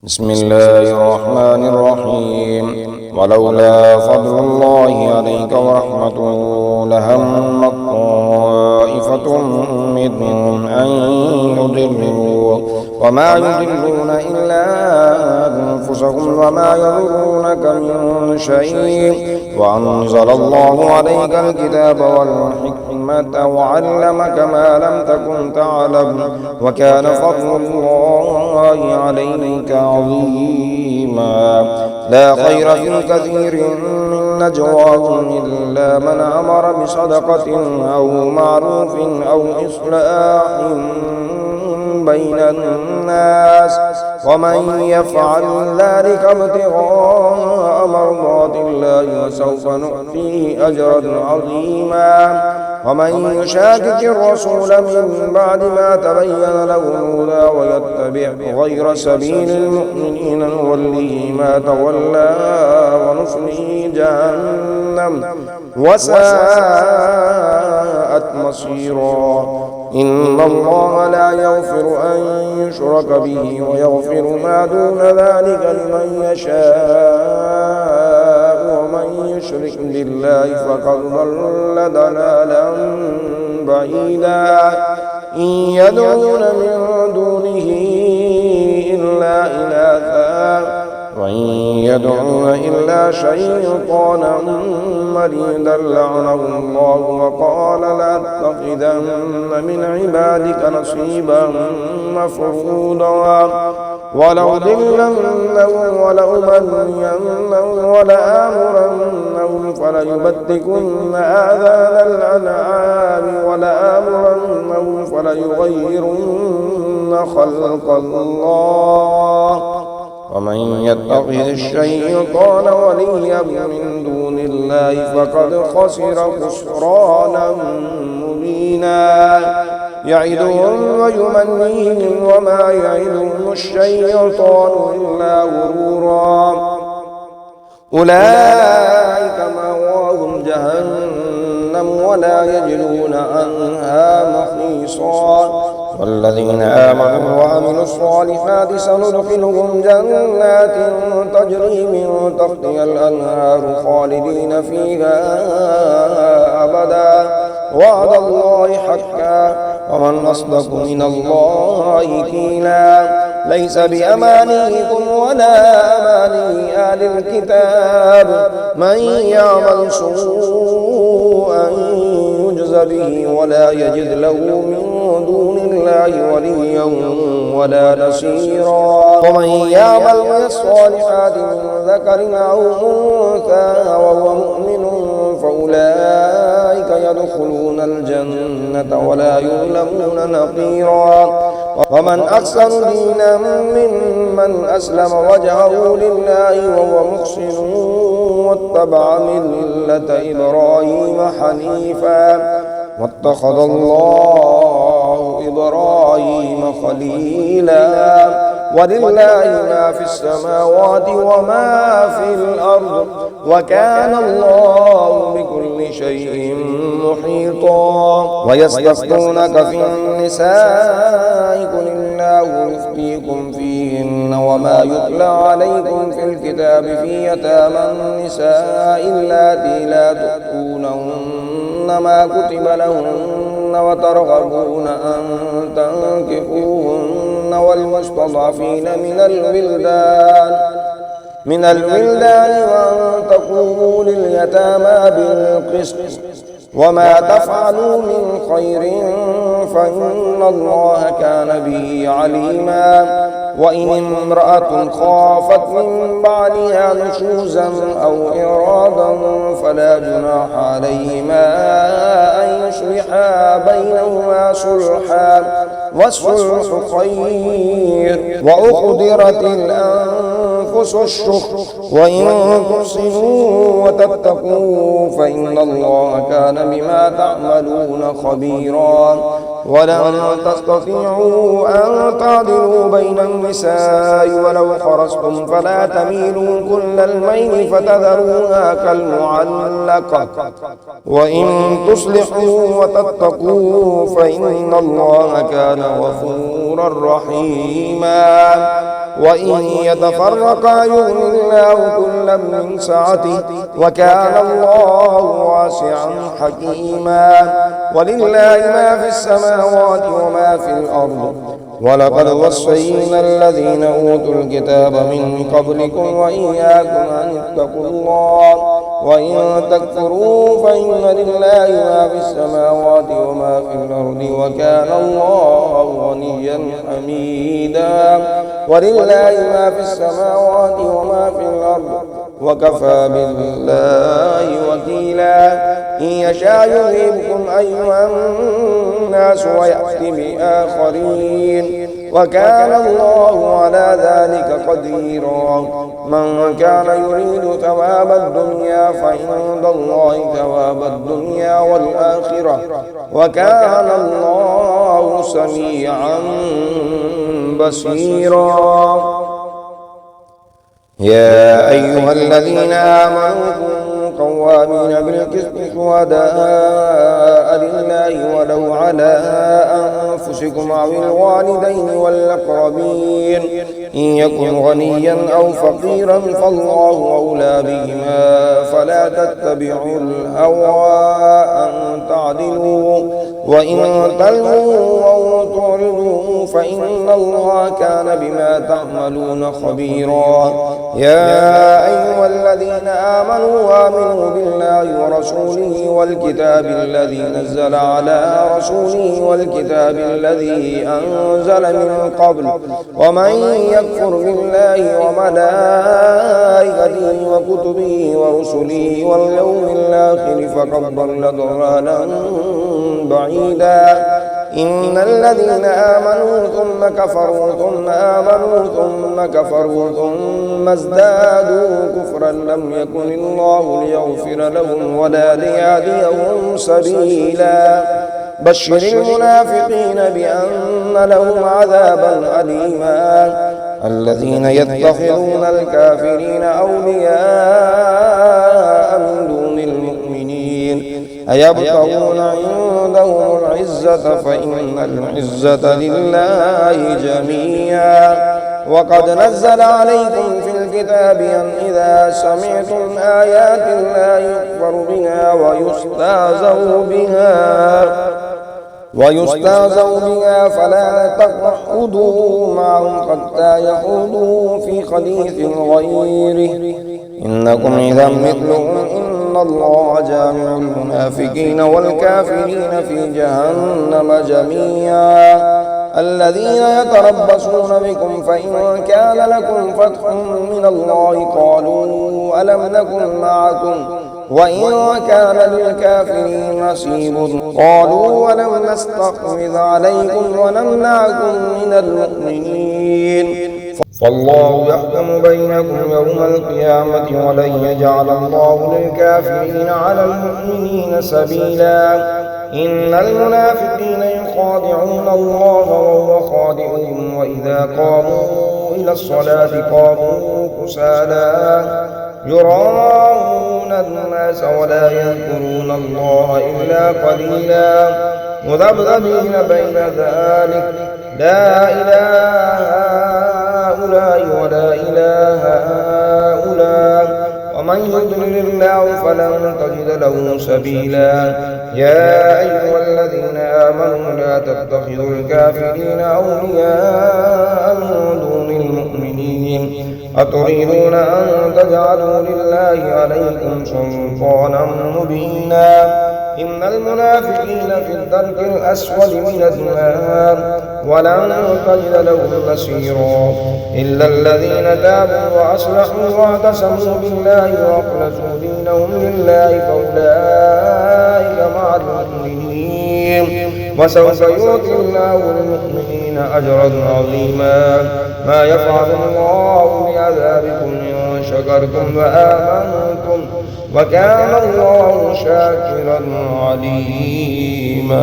بسم الله الرحمن الرحيم. ولولا فضل الله عليك ورحمته لهم طائفة منهم أن يضلوك وما يضلون إلا أنفسهم وما يضرونك من شيء وأنزل الله عليك الكتاب والحكمة وعلمك ما لم تكن تعلم وكان فضل الله عليك عظيما. لا خير في كثير من نجواهم إلا من أمر بصدقة أو معروف أو إصلاح بين الناس ومن يفعل ذلك ابتغاء مرضات الله فسوف نؤتيه أجرا عظيما. ومن يشاكك الرسول من بعد ما تبين له الهدى ويتبع غير سبيل المؤمنين نوله ما تولى ونصله جهنم وساءت مصيرا. إن الله لا يغفر أن يشرك به ويغفر ما دون ذلك لمن يشاء ومن يشرك بالله فقد ضل ضلالا بعيدا. إن يدعون من دونه إلا إناثا وإن يدعون إلا شيطانا مريدا لعنه الله وقال لأتخذن من عبادك نصيبا مفروضا ولأضلنهم ولأمنينهم ولآمرنهم فليبتكن آذان الأنعام ولآمرنهم فليغيرن خلق الله ومن يتخذ الشيطان وليا من دون الله فقد خسر خسرانا مبينا. يعدهم ويمنيهم وما يعدهم الشيطان إلا غرورا. أولئك مأواهم جهنم ولا يجدون عنها محيصا. والذين آمنوا وعملوا الصالحات سندخلهم جنات تجري من تحتها الأنهار خالدين فيها أبدا وعد الله حقا ومن أصدق من الله قيلا. ليس بأمانيكم ولا أماني أهل الكتاب من يعمل سوءا يجز به ولا يجد له من دون الله وليا ولا نصيرا. ومن يعمل من الصالحات من ذكر أو أنثى وهو مؤمن فأولئك يدخلون الجنة ولا يظلمون نقيرا. ومن أحسن دينا ممن أسلم وجهه لله وهو محسن واتبع ملة إبراهيم حنيفا واتخذ الله إبراهيم خليلا. ولله ما في السماوات وما في الأرض وكان الله بكل شيء محيطا. ويستفتونك في النساء قل الله يفتيكم فيهن وما يتلى عليكم في الكتاب في يتامى النساء اللاتي لا تؤتونهن ما كتب لهن وترغبون أن تنكحوهن والمستضعفين من الولدان وأن تقوموا لليتامى بالقسط وما تفعلوا من خير فإن الله كان به عليما. وإن امرأة خافت من بعدها نشوزا أو إرادا فلا جناح عليهما أن يصلحا بينهما صلحا والصلح خير. وأحضرت الأنفس الشح وإن تحسنوا وتتقوا فإن الله كان بما تعملون خبيرا. ولن تستطيعوا أن تعدلوا بين النساء ولو خرجتم فلا تميلوا كل الميل فتذروها كالمعلقة وإن تصلحوا وتتقوا فإن الله كان غفورا رحيما. وإن يتفرقا يغني الله كلا من سعته وكان الله واسعا حكيما ولله ما في السماوات وما في الأرض ولقد وصينا الذين أوتوا الكتاب من قبلكم وإياكم أن اتقوا الله وإن تكفروا فإن لله ما في السماوات وما في الأرض وكان الله غنيا حميدا ولله ما في السماوات وما في الأرض وكفى بالله وكيلا إن يشاء يذهبكم أيها الناس ويأتي بآخرين وكان الله على ذلك قديرا من كان يريد ثواب الدنيا فعند الله ثواب الدنيا والآخرة وكان الله سميعا بصيرا يا أيها الذين آمنوا كونوا قوامين بالقسط شهداء لله ولو على أنفسكم أو الوالدين والأقربين إن يكن غنيا أو فقيرا فالله أولى بهما فلا تتبعوا الهوى أن تعدلوا وإن تلووا أو تعرضوا فإن الله كان بما تعملون خبيرا يا أيها الذين آمنوا آمنوا بالله ورسوله والكتاب الذي نزل على رسوله والكتاب الذي أنزل من قبل ومن يكفر بالله وملائكته وكتبه ورسله واليوم الآخر فقد ضل ضلالا بعيدا إن الذين آمنوا ثم كفروا ثم آمنوا ثم كفروا ثم ازدادوا كفرا لم يكن الله ليغفر لهم ولا ليهديهم سبيلا بشر المنافقين بأن لهم عذابا أليما الذين يتخذون الكافرين أولياء من دون المؤمنين أيبتغون عندهم العزة فإن العزة لله جميعا وقد نزل عليكم في الكتاب أن إذا سمعتم آيات الله يكفر بها ويستهزأ بها فلا تقعدوا معهم حتى يخوضوا في حديث غيره إنكم إذا مثلهم إن الله جامع المنافقين والكافرين في جهنم جميعا الذين يتربصون بكم فإن كان لكم فتح من الله قالوا ألم نكن معكم وإن كان للكافرين نصيب قالوا ولم نستحوذ عليكم ونمنعكم من المؤمنين فالله يحكم بينكم يوم القيامة ولن يجعل الله للكافرين على المؤمنين سبيلا إن المنافقين يخادعون الله وهو خادعهم وإذا قاموا إلى الصلاة قاموا كسالى يراءون الناس ولا يذكرون الله إلا قليلا مذبذبين بين ذلك لا إله هؤلاء ولا إله هؤلاء ومن يضلل الله فلن تجد له سبيلا يا أيها الذين آمنوا لا تتخذوا الكافرين أولياء من دون المؤمنين أتريدون أن تجعلوا لله عليكم سلطانا مبينا إن المنافقين في الدرك الأسود من النار ولن تجد لهم نصيرا إلا الذين تابوا وأصلحوا واعتصموا بالله وأخلصوا دينهم لله فأولئك مع المؤمنين وسوف يؤتي الله المؤمنين أجرا عظيما ما يفعل الله بعذابكم إن شكرتم وآمنتم وكان الله شاكرا عليما.